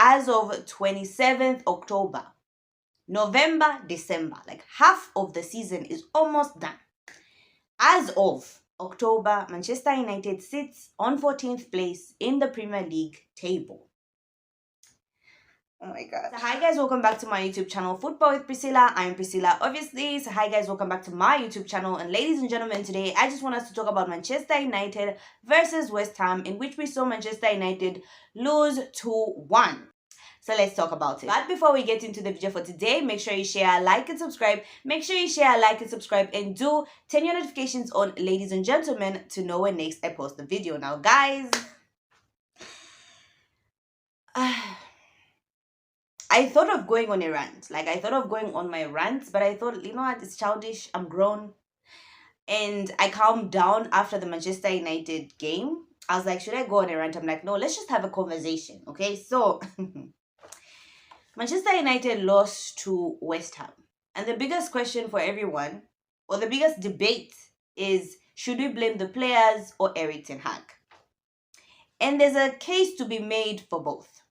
as of 27th October, November, December, like half of the season is almost done. As of October, Manchester United sits on 14th place in the Premier League table. Oh my god. So hi guys, welcome back to my YouTube channel, Football with Priscilla. I'm Priscilla, obviously. So hi guys, welcome back to my YouTube channel. And ladies and gentlemen, today I just want us to talk about Manchester United versus West Ham, in which we saw Manchester United lose 2-1. So let's talk about it. But before we get into the video for today, make sure you share, like, and subscribe. Make sure you share, like, and subscribe, and do turn your notifications on, ladies and gentlemen, to know when next I post the video. Now, guys, I thought of going on a rant. Like, I thought of going on my rants, but I thought, you know what, it's childish. I'm grown. And I calmed down after the Manchester United game. I was like, should I go on a rant? I'm like, no, let's just have a conversation, okay? So, Manchester United lost to West Ham. And the biggest question for everyone, or the biggest debate, is should we blame the players or Erik Ten Hag? And there's a case to be made for both.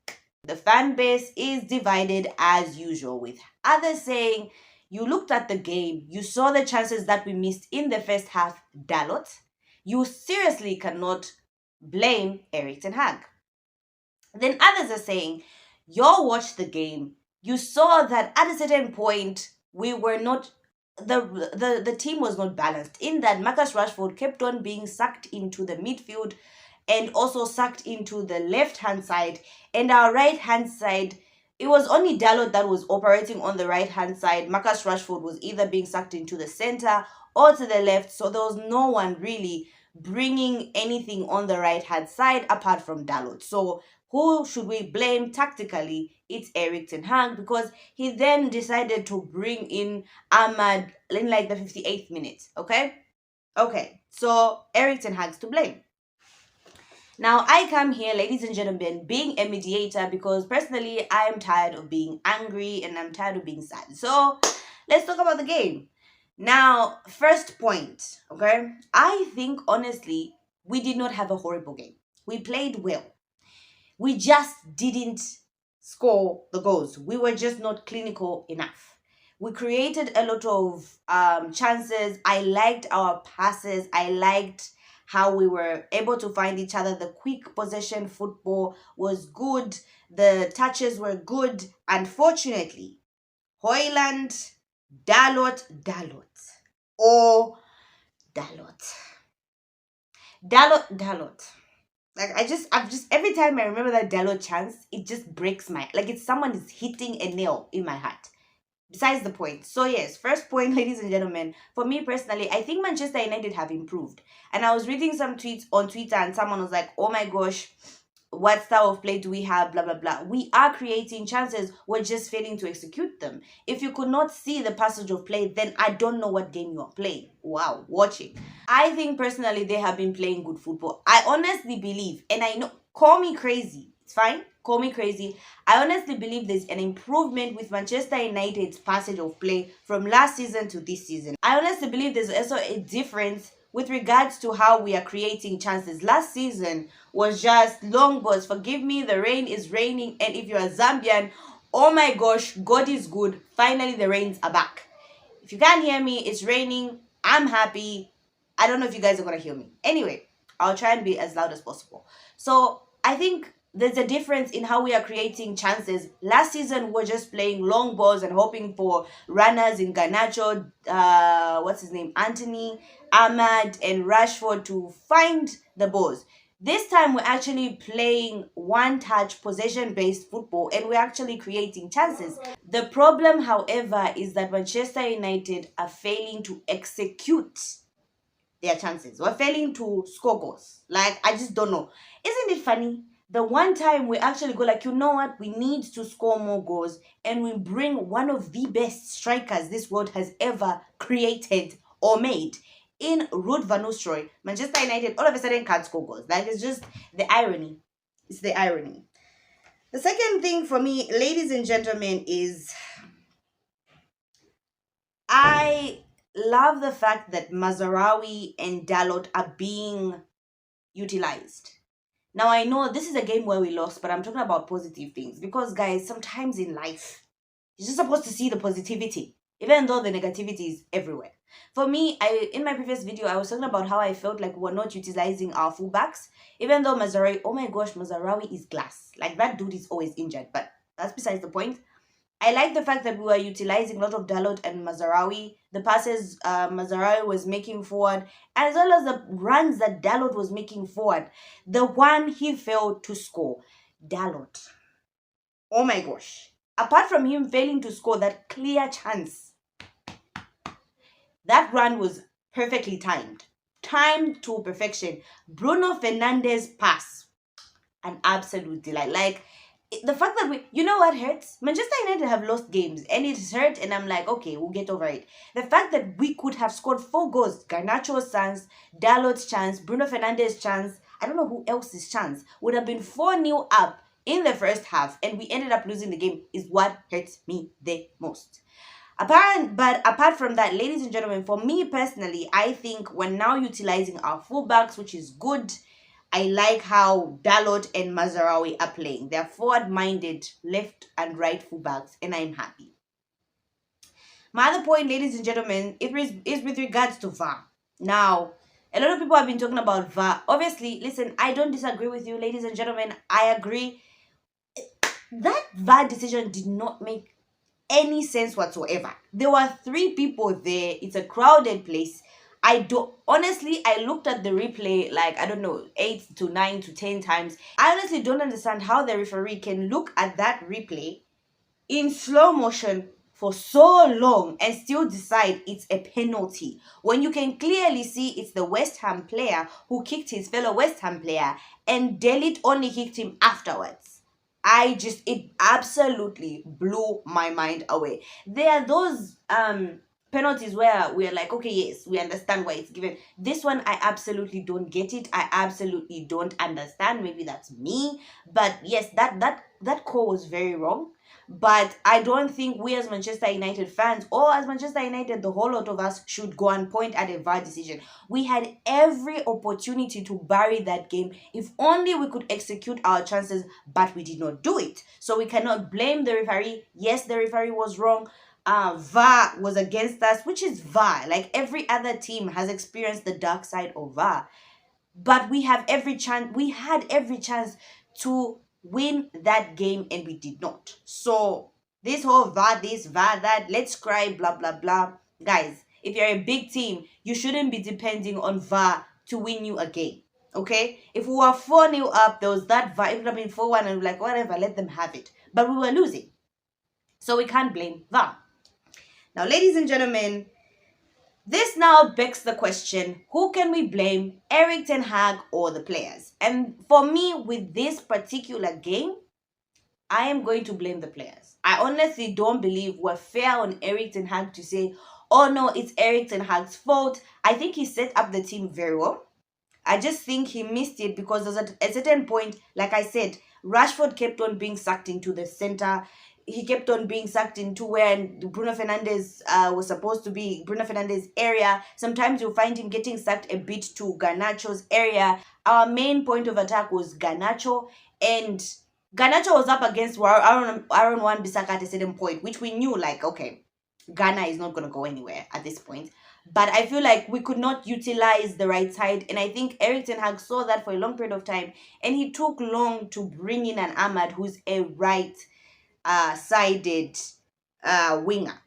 The fan base is divided as usual, with others saying, you looked at the game, you saw the chances that we missed in the first half, Dalot. You seriously cannot blame Erik Ten Hag. Then others are saying, you watched the game, you saw that at a certain point we were not, the team was not balanced, in that Marcus Rashford kept on being sucked into the midfield and also sucked into the left-hand side, and our right-hand side, it was only Dalot that was operating on the right-hand side. Marcus Rashford was either being sucked into the center or to the left, so there was no one really bringing anything on the right-hand side apart from Dalot. So who should we blame tactically? It's Erik Ten Hag, because he then decided to bring in Ahmad in like the 58th minute. Okay, so Erik Ten Hag's to blame. Now, I come here, ladies and gentlemen, being a mediator, because personally, I am tired of being angry and I'm tired of being sad. So, let's talk about the game. Now, first point, okay? I think, honestly, we did not have a horrible game. We played well. We just didn't score the goals. We were just not clinical enough. We created a lot of chances. I liked our passes. I liked how we were able to find each other. The quick possession football was good. The touches were good. Unfortunately, Højlund, Dalot. Like, I've just, every time I remember that Dalot chance, it just breaks my, like it's someone is hitting a nail in my heart. Besides the point. So yes, first point, ladies and gentlemen, for me personally, I think Manchester United have improved. And I was reading some tweets on Twitter and someone was like, oh my gosh, what style of play do we have, blah, blah, blah. We are creating chances, we're just failing to execute them. If you could not see the passage of play, then I don't know what game you are playing. Wow, watching. I think personally they have been playing good football. I honestly believe, and I know, call me crazy, it's fine, call me crazy. I honestly believe there's an improvement with Manchester United's passage of play from last season to this season. I honestly believe there's also a difference with regards to how we are creating chances. Last season was just long balls. Forgive me, the rain is raining, and if you're a Zambian, oh my gosh, God is good. Finally, the rains are back. If you can't hear me, it's raining. I'm happy. I don't know if you guys are going to hear me. Anyway, I'll try and be as loud as possible. So I think there's a difference in how we are creating chances. Last season, we're just playing long balls and hoping for runners in Garnacho, Anthony, Ahmad, and Rashford to find the balls. This time, we're actually playing one-touch, possession-based football, and we're actually creating chances. The problem, however, is that Manchester United are failing to execute their chances. We're failing to score goals. Like, I just don't know. Isn't it funny? The one time we actually go like, you know what, we need to score more goals, and we bring one of the best strikers this world has ever created or made in Ruud van Nistelrooy. Manchester United all of a sudden can't score goals. Like, it's just the irony. It's the irony. The second thing for me, ladies and gentlemen, is I love the fact that Mazraoui and Dalot are being utilized. Now I know this is a game where we lost, but I'm talking about positive things because, guys, sometimes in life you're just supposed to see the positivity, even though the negativity is everywhere. For me, I in my previous video I was talking about how I felt like we're not utilizing our fullbacks, even though Mazarawi, oh my gosh, Mazarawi is glass. Like that dude is always injured, but that's besides the point. I like the fact that we were utilizing a lot of Dalot and Mazarawi, the passes Mazarawi was making forward, as well as the runs that Dalot was making forward. The one he failed to score, Dalot. Oh my gosh. Apart from him failing to score that clear chance, that run was perfectly timed. Timed to perfection. Bruno Fernandes pass. An absolute delight. Like, the fact that you know what hurts? Manchester United have lost games and it's hurt, and I'm like, okay, we'll get over it. The fact that we could have scored 4 goals, Garnacho's chance, Dalot's chance, Bruno Fernandes' chance, I don't know who else's chance, would have been 4-0 up in the first half, and we ended up losing the game, is what hurts me the most. Apart from that, ladies and gentlemen, for me personally, I think we're now utilizing our fullbacks, which is good. I like how Dalot and Mazarawi are playing. They're forward-minded left and right fullbacks, and I'm happy. My other point, ladies and gentlemen, is with regards to VAR. Now, a lot of people have been talking about VAR. Obviously, listen, I don't disagree with you, ladies and gentlemen. I agree. That VAR decision did not make any sense whatsoever. There were 3 people there. It's a crowded place. I looked at the replay like, I don't know, 8 to 9 to 10 times. I honestly don't understand how the referee can look at that replay in slow motion for so long and still decide it's a penalty when you can clearly see it's the West Ham player who kicked his fellow West Ham player and Delit only kicked him afterwards. It absolutely blew my mind away. There are those penalties where we're like, okay, yes, we understand why it's given. This one, I absolutely don't get it. I absolutely don't understand. Maybe that's me, but yes, that call was very wrong. But I don't think we as Manchester United fans or as Manchester United, the whole lot of us, should go and point at a VAR decision. We had every opportunity to bury that game if only we could execute our chances, but we did not do it. So we cannot blame the referee. Yes, the referee was wrong. VAR was against us, which is VAR. Like every other team has experienced the dark side of VAR. But we had every chance to win that game and we did not. So this whole VAR this, VAR that, let's cry, blah blah blah. Guys, if you're a big team, you shouldn't be depending on VAR to win you a game. Okay? If we were 4-0 up, there was that VAR. It would have been 4-1 and we're like, whatever, let them have it. But we were losing. So we can't blame VAR. Now, ladies and gentlemen, this now begs the question, who can we blame, Erik Ten Hag or the players? And for me, with this particular game, I am going to blame the players. I honestly don't believe we're fair on Erik Ten Hag to say, oh no, it's Erik Ten Hag's fault. I think he set up the team very well. I just think he missed it because there's at a certain point, like I said, Rashford kept on being sucked into the center. He kept on being sucked into where Bruno Fernandes was supposed to be, Bruno Fernandes' area. Sometimes you'll find him getting sucked a bit to Garnacho's area. Our main point of attack was Garnacho, and Garnacho was up against Aaron Wan-Bissaka at a certain point, which we knew, like, okay, Ghana is not going to go anywhere at this point. But I feel like we could not utilize the right side. And I think Erik Ten Hag saw that for a long period of time. And he took long to bring in an Ahmad who's a right-sided winger.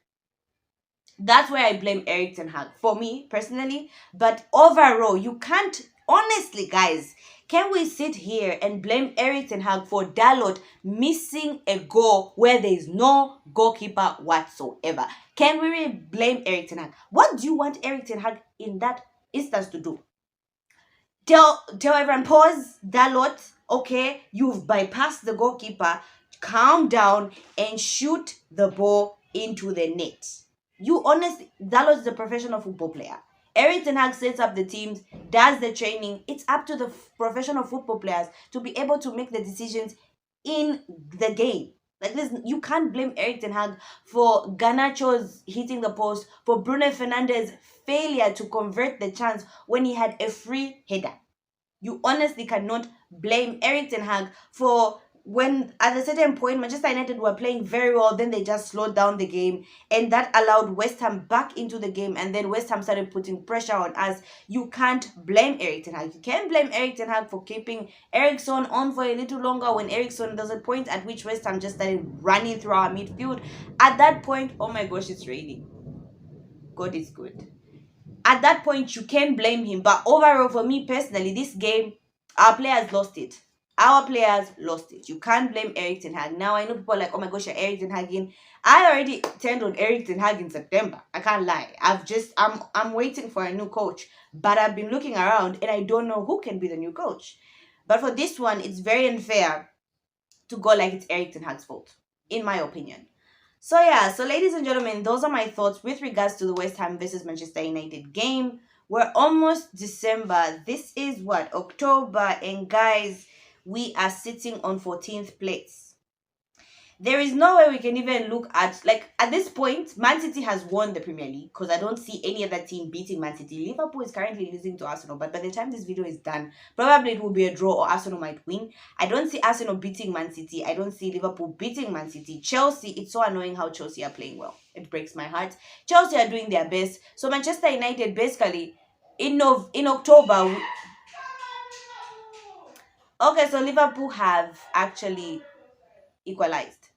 That's where I blame Erik Ten Hag, for me, personally. But overall, you can't... Honestly, guys, can we sit here and blame Erik Ten Hag for Dalot missing a goal where there is no goalkeeper whatsoever? Can we really blame Erik Ten Hag? What do you want Erik Ten Hag in that instance to do? Tell everyone, pause, Dalot, okay, you've bypassed the goalkeeper, calm down and shoot the ball into the net. You honestly, Dalot is a professional football player. Erik Ten Hag sets up the teams, does the training. It's up to the professional football players to be able to make the decisions in the game. Like this, you can't blame Erik Ten Hag for Garnacho's hitting the post, for Bruno Fernandes' failure to convert the chance when he had a free header. You honestly cannot blame Erik Ten Hag for when at a certain point Manchester United were playing very well, then they just slowed down the game, and that allowed West Ham back into the game, and then West Ham started putting pressure on us. You can't blame Erik Ten Hag. You can blame Erik Ten Hag for keeping Eriksson on for a little longer. When Eriksson, there's a point at which West Ham just started running through our midfield. At that point, oh my gosh, it's raining. God is good. At that point, you can blame him. But overall, for me personally, this game, our players lost it. Our players lost it. You can't blame Erik Ten Hag. Now, I know people are like, oh my gosh, you're Erik Ten Hag in. I already turned on Erik Ten Hag in September. I can't lie. I'm waiting for a new coach. But I've been looking around and I don't know who can be the new coach. But for this one, it's very unfair to go like it's Erik Ten Hag's fault, in my opinion. So yeah, so ladies and gentlemen, those are my thoughts with regards to the West Ham versus Manchester United game. We're almost December. This is what, October, and guys, we are sitting on 14th place. There is no way we can even look at, like, at this point, Man City has won the Premier League because I don't see any other team beating Man City. Liverpool is currently losing to Arsenal, but by the time this video is done, probably it will be a draw or Arsenal might win. I don't see Arsenal beating Man City. I don't see Liverpool beating Man City. Chelsea, it's so annoying how Chelsea are playing well. It breaks my heart. Chelsea are doing their best. So Manchester United, basically, in October... Okay, so Liverpool have actually equalized.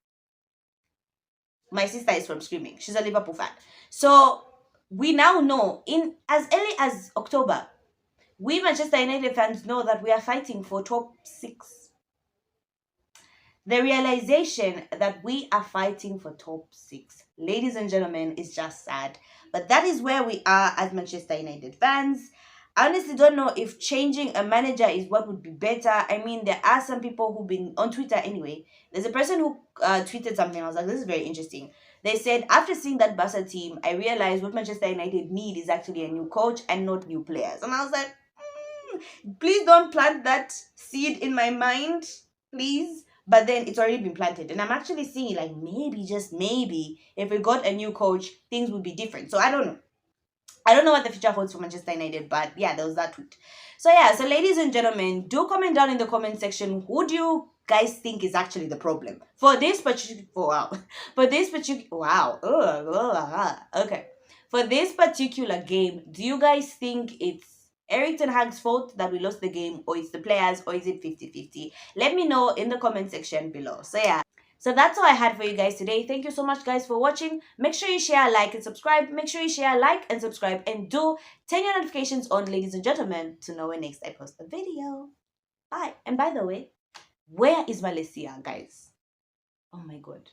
My sister is from screaming. She's a Liverpool fan. So we now know, in as early as October, we Manchester United fans know that we are fighting for top 6. The realization that we are fighting for top 6, ladies and gentlemen, is just sad. But that is where we are as Manchester United fans. I honestly don't know if changing a manager is what would be better. I mean, there are some people who've been on Twitter anyway. There's a person who tweeted something. I was like, this is very interesting. They said, after seeing that Barca team, I realized what Manchester United need is actually a new coach and not new players. And I was like, please don't plant that seed in my mind, please. But then it's already been planted. And I'm actually seeing, like, maybe, just maybe, if we got a new coach, things would be different. So I don't know. I don't know what the future holds for Manchester United, but yeah, there was that tweet. So yeah, so ladies and gentlemen, do comment down in the comment section, who do you guys think is actually the problem for this particular okay, for this particular game? Do you guys think it's Erik Ten Hag's fault that we lost the game, or it's the players, or is it 50-50? Let me know in the comment section below. So yeah, so that's all I had for you guys today. Thank you so much, guys, for watching. Make sure you share, like, and subscribe. Make sure you share, like, and subscribe. And do turn your notifications on, ladies and gentlemen, to know when next I post a video. Bye. And by the way, where is Malaysia, guys? Oh my God.